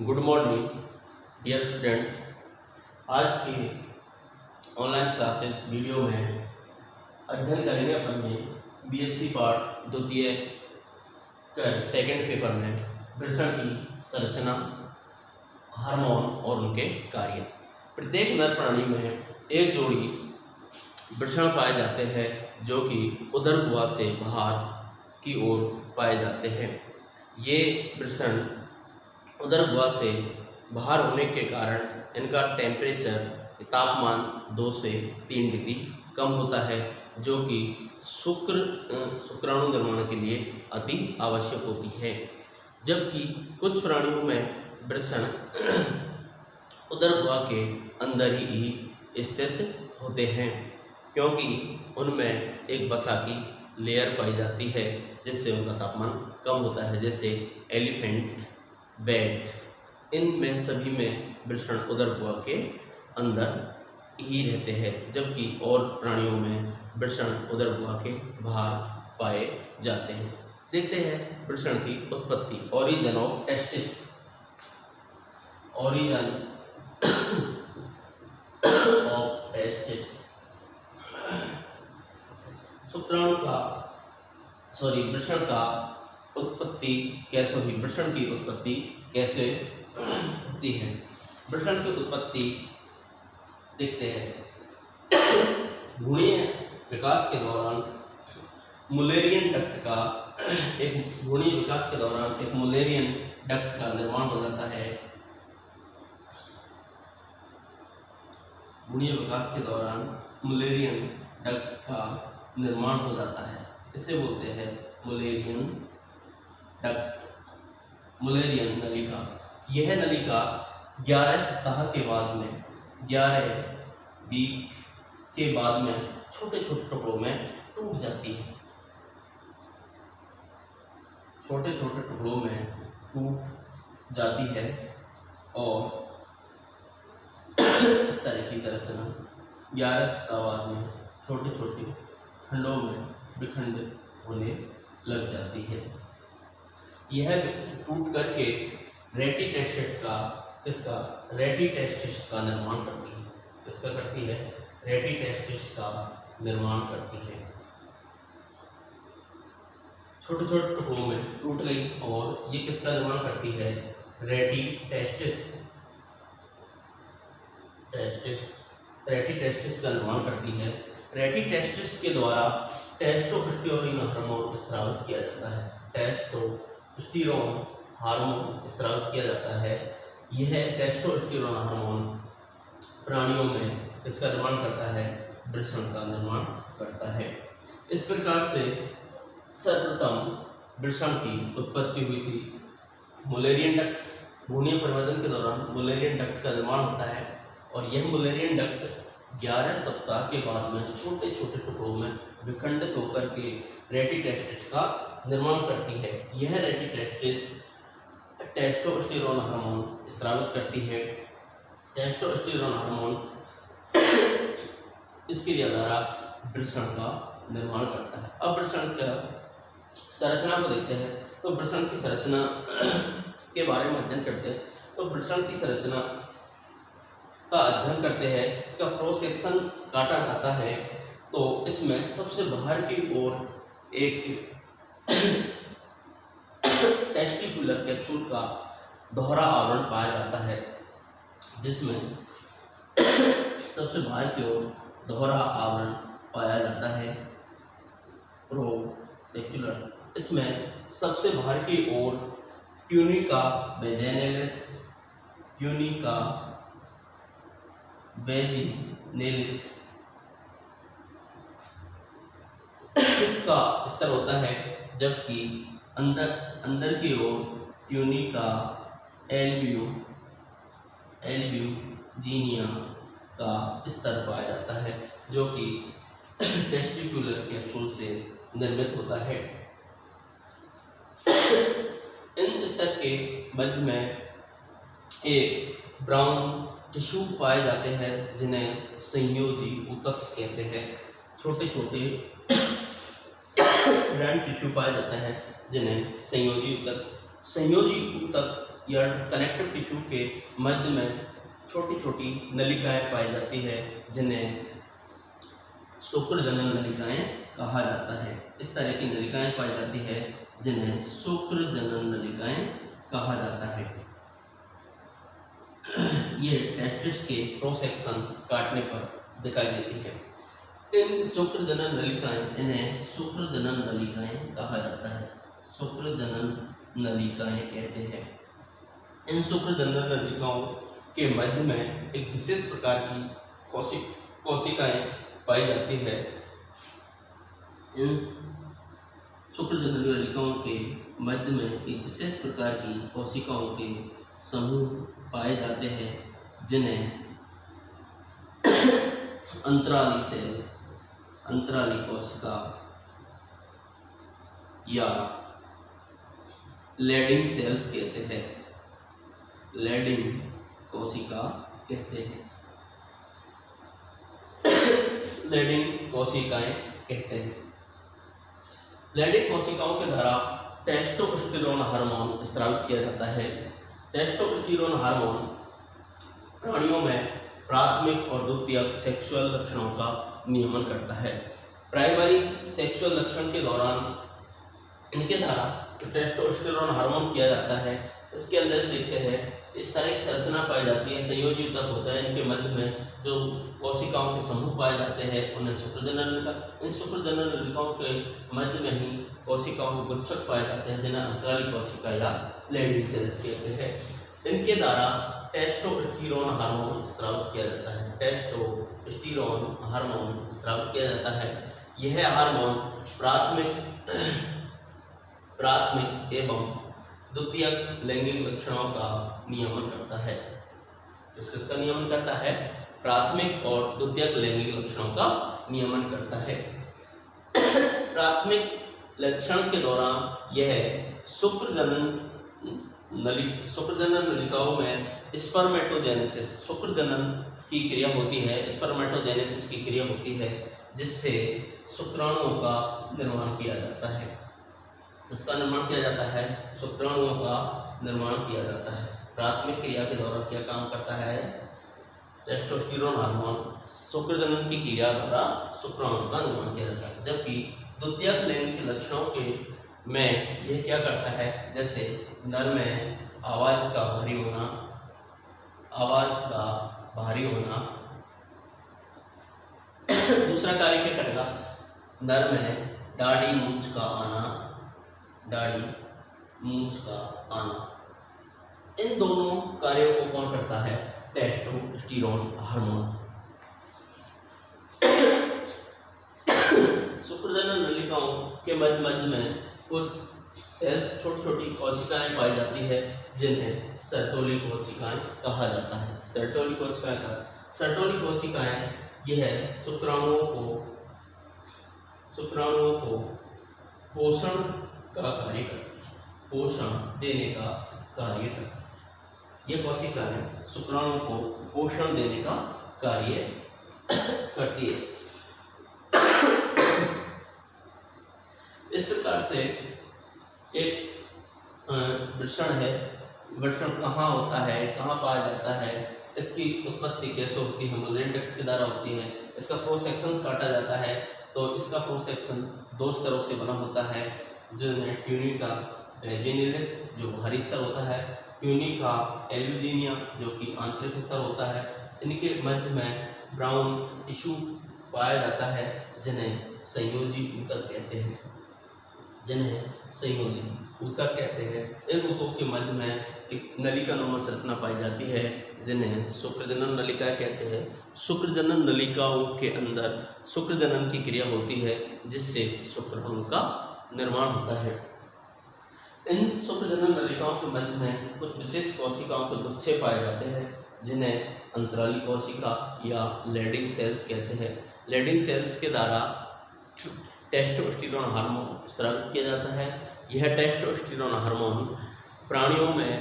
Good morning dear students. आज के online classes video में अध्ययन करेंगे अपन में बीएससी पार्ट द्वितीय का सेकंड पेपर में वृषण की संरचना, हार्मोन और उनके कार्य। प्रत्येक नर प्राणी में एक जोड़ी वृषण पाए जाते हैं जो कि उदर गुहा से बाहर की ओर पाए जाते हैं। ये वृषण उदर गुहा से बाहर होने के कारण इनका टेम्परेचर तापमान 2 से 3 डिग्री कम होता है, जो कि शुक्राणु निर्माण के लिए अति आवश्यक होती है। जबकि कुछ प्राणियों में वृषण उदर गुहा के अंदर ही स्थित होते हैं, क्योंकि उनमें एक वसा की लेयर पाई जाती है जिससे उनका तापमान कम होता है, जैसे एलिफेंट, बैट, इनमें सभी में वृषण उदर गुहा के अंदर ही रहते हैं, जबकि और प्राणियों में वृषण उदर गुहा के बाहर पाए जाते हैं। देखते हैं वृषण की उत्पत्ति। Origin of testis. Origin of testis. वृषण का उत्पत्ति कैसे हुई? वृषण की उत्पत्ति कैसे होती है? वृषण की उत्पत्ति देखते हैं। भ्रूणीय विकास के दौरान मुलेरियन डक्ट का मुलेरियन डक्ट का निर्माण हो जाता है। भ्रूणीय विकास के दौरान मुलेरियन डक्ट का निर्माण हो जाता है। इसे बोलते हैं मुलेरियन डक्ट, मुलेरियन नलिका। यह नलिका 11 सप्ताह के बाद में 11 वीक के बाद में छोटे छोटे टुकड़ों में टूट जाती है। छोटे छोटे टुकड़ों में टूट जाती है और इस तरह की संरचना 11 सप्ताह बाद में छोटे छोटे खंडों में विखंडित होने लग जाती है। यह टूट करके रेटिटेस्टिस का निर्माण करती है। किसका करती है? रेटिटेस्टिस का निर्माण करती है। छोटे छोटे टुकड़ों में टूट गई और ये किसका निर्माण करती है? रेटिटेस्टिस का निर्माण करती है। रेटिटेस्टिस के द्वारा टेस्टोस्टेरोन हार्मोन स्रावित किया जाता है। टेस्टोस्टेरोन हार्मोन स्रावित किया जाता है। यह टेस्टोस्टेरोन हार्मोन प्राणियों में किसका निर्माण करता है? वृषण का निर्माण करता है। इस प्रकार से सर्वप्रथम वृषण की उत्पत्ति हुई थी। मुलेरियन डक्ट, भ्रूणीय परिवर्तन के दौरान मुलेरियन डक्ट का निर्माण होता है और यह मुलेरियन डक्ट 11 सप्ताह के बाद में छोटे छोटे टुकड़ों में विखंडित होकर के रेटिटेस्टिस का निर्माण करती है। यह रेटिटेस्टिस टेस्टोस्टेरोन हार्मोन स्रावित करती है। टेस्टोस्टेरोन हार्मोन इसके द्वारा वृषण का निर्माण करता है। अब वृषण का संरचना को देखते हैं। तो वृषण की संरचना के बारे में अध्ययन करते हैं। तो वृषण की संरचना का अध्ययन करते हैं। इसका क्रॉस सेक्शन काटा जाता है तो इसमें सबसे बाहर की ओर एक टेस्टिकुलर कैप्सूल का दोहरा आवरण पाया जाता है, जिसमें सबसे बाहर की ओर दोहरा आवरण पाया जाता है प्रोटेक्चुलर। इसमें सबसे बाहर की ओर ट्यूनिका वेजिनेलिस का स्तर होता है, जबकि अंदर की ओर ट्यूनिका एल्ब्यूजिनिया का स्तर पाया जाता है, जो कि टेस्टिकुलर कैप्सूल से निर्मित होता है। इन स्तर के मध्य में एक ब्राउन टिश्यू पाए जाते हैं, जिन्हें संयोजी ऊतक कहते हैं। छोटे छोटे ब्राउन टिश्यू पाए जाते हैं जिन्हें संयोजी ऊतक या कनेक्टिव टिश्यू के मध्य में छोटी छोटी नलिकाएं पाई जाती है जिन्हें शुक्रजनन नलिकाएं कहा जाता है। इस तरह की नलिकाएं पाई जाती है जिन्हें शुक्रजनन नलिकाएं कहा जाता है। ये टेस्टिस के क्रॉस सेक्शन काटने पर दिखाई देती है। इन शुक्रजनन नलिकाएं, इन्हें शुक्रजनन नलिकाएं कहा जाता है, शुक्रजनन नलिकाएं कहते हैं। इन शुक्रजनन नलिकाओं के मध्य में एक विशेष प्रकार की कोशिकाएं पाई जाती है। इन शुक्रजनन नलिकाओं के मध्य में एक विशेष प्रकार की कोशिकाओं के समूह पाए जाते हैं जिन्हें अंतराली सेल, अंतराली कोशिका या लेडिंग सेल्स कहते हैं, लेडिंग कोशिका कहते हैं, लेडिंग कोशिकाएं कहते हैं। लेडिंग कोशिकाओं के द्वारा टेस्टोस्टेरोन हार्मोन स्रावित किया जाता है। टेस्टोस्टेरोन हार्मोन प्राणियों में प्राथमिक और द्वितीयक सेक्सुअल लक्षणों का नियमन करता है। प्राइमरी सेक्सुअल लक्षण के दौरान इनके द्वारा टेस्टोस्टेरोन हार्मोन किया जाता है। इसके अंदर देखते हैं इस तरह की संरचना पाई जाती है, संयोजी ऊतक होता है। इनके मध्य में जो कोशिकाओं के समूह पाए जाते हैं उन्हें शुक्रजनन नलिका, इन शुक्रजनन नलिकाओं के मध्य में ही कोशिकाओं के गुच्छक पाए जाते हैं जिन्हें अंतराली कोशिका या लेडिंग सेल्स कहते हैं। इनके द्वारा टेस्टोस्टेरोन हार्मोन स्रावित किया जाता है, टेस्टोस्टेरोन हार्मोन स्रावित किया जाता है। यह हार्मोन प्राथमिक एवं द्वितीयक लैंगिक लक्षणों का नियमन करता है। किसका नियमन करता है? प्राथमिक और द्वितीयक लैंगिक लक्षणों का नियमन करता है। प्राथमिक लक्षण के दौरान यह शुक्रजनन नलिकाओं में स्पर्मेटोजेनेसिस, शुक्रजनन की क्रिया होती है, स्पर्मेटोजेनेसिस की क्रिया होती है जिससे शुक्राणुओं का निर्माण किया जाता है। इसका निर्माण किया जाता है, शुक्राणुओं का निर्माण किया जाता है। प्राथमिक क्रिया के दौरान क्या काम करता है? टेस्टोस्टेरोन हार्मोन शुक्रजनन की क्रिया द्वारा शुक्राणुओं का निर्माण किया जाता है। जबकि द्वितीयक लैंगिक लक्षणों के में यह क्या करता है? जैसे नर में आवाज का भारी होना। दूसरा कार्य क्या करेगा? नर में दाढ़ी मूंछ का आना। इन दोनों कार्यों को कौन करता है? Testosterone hormone. शुक्रजनन नलिकाओं के मध्य में कुछ सेल्स, छोटी छोटी कोशिकाएं पाई जाती है जिन्हें सर्टोली कोशिकाएं कहा जाता है। सर्टोली कोशिकाएं यह शुक्राणुओं को पोषण का कार्य करती है, पोषण देने का कार्य करती है। ये कोशिकाएं शुक्राणुओं को पोषण देने का कार्य करती है। इस प्रकार से एक वृषण है, वृषण कहाँ होता है, कहाँ पाया जाता है, इसकी उत्पत्ति कैसे होती है? मुलेरियन डक्ट के द्वारा होती है। इसका क्रॉस सेक्शन काटा जाता है तो इसका क्रॉस सेक्शन दो स्तरों से बना होता है जिनमें ट्यूनिका जेनिलिस जो बाहरी स्तर होता है, ट्यूनिका एल्यूजिनिया जो कि आंतरिक स्तर होता है। इनके मध्य में ब्राउन टिश्यू पाया जाता है जिन्हें संयोजी ऊतक कहते हैं, इन ऊतकों के मध्य में एक नलिकानुमा संरचना पाई जाती है जिन्हें शुक्रजनन नलिका कहते हैं। शुक्रजनन नलिकाओं के अंदर शुक्रजनन की क्रिया होती है जिससे शुक्राणु का निर्माण होता है। इन शुक्रजनन नलिकाओं के मध्य में कुछ विशेष कोशिकाओं के गुच्छे पाए जाते हैं जिन्हें अंतराली कोशिका या लेडिंग सेल्स कहते हैं। लेडिंग सेल्स के द्वारा टेस्टोस्टेरोन हार्मोन स्रावित किया जाता है। यह टेस्टोस्टेरोन हार्मोन प्राणियों में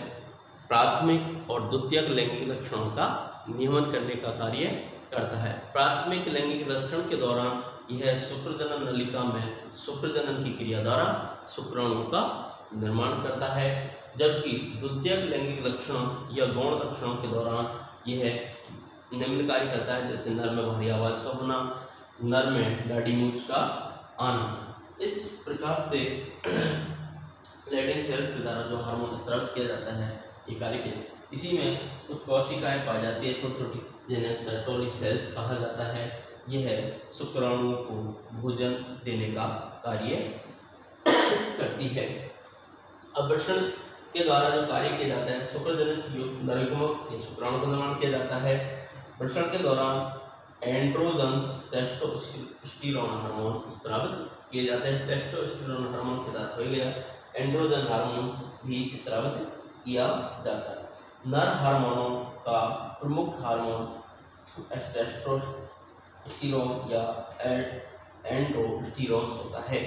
प्राथमिक और द्वितीयक लैंगिक लक्षणों का नियमन करने का कार्य करता है। प्राथमिक लैंगिक लक्षण के दौरान यह शुक्रजनन नलिका में शुक्रजनन की क्रिया द्वारा शुक्राणुओं का निर्माण करता है जबकि द्वितीयक लैंगिक लक्षणों या गौण लक्षणों के दौरान यह निम्न कार्य करता है, जैसे नर में भारी आवाज का होना, नर में दाढ़ी मूंछ का आना। इस प्रकार से लैटेंट सेल्स के द्वारा जो हार्मोन स्रावित किया जाता है ये कार्य किया। इसी में कुछ कोशिकाएं पाई जाती है छोटी छोटी, जिन्हें सर्टोली सेल्स कहा जाता है। यह शुक्राणुओं को भोजन देने का कार्य करती है। अपर्षण के द्वारा जो कार्य किया जाता है, शुक्रजनक युक्त नरयुग्मक या शुक्राणु का निर्माण किया जाता है। प्रसरण के दौरान एंड्रोजन्स टेस्टोस्टेरोन हार्मोन स्रावित किए जाते हैं। टेस्टोस्टेरोन हार्मोन के साथ हो गया एंड्रोजन हार्मोन भी स्रावित किया जाता है। नर हार्मोनों का प्रमुख हार्मोन टेस्टोस्टेरोन या एंड्रोस्टेरोन होता है।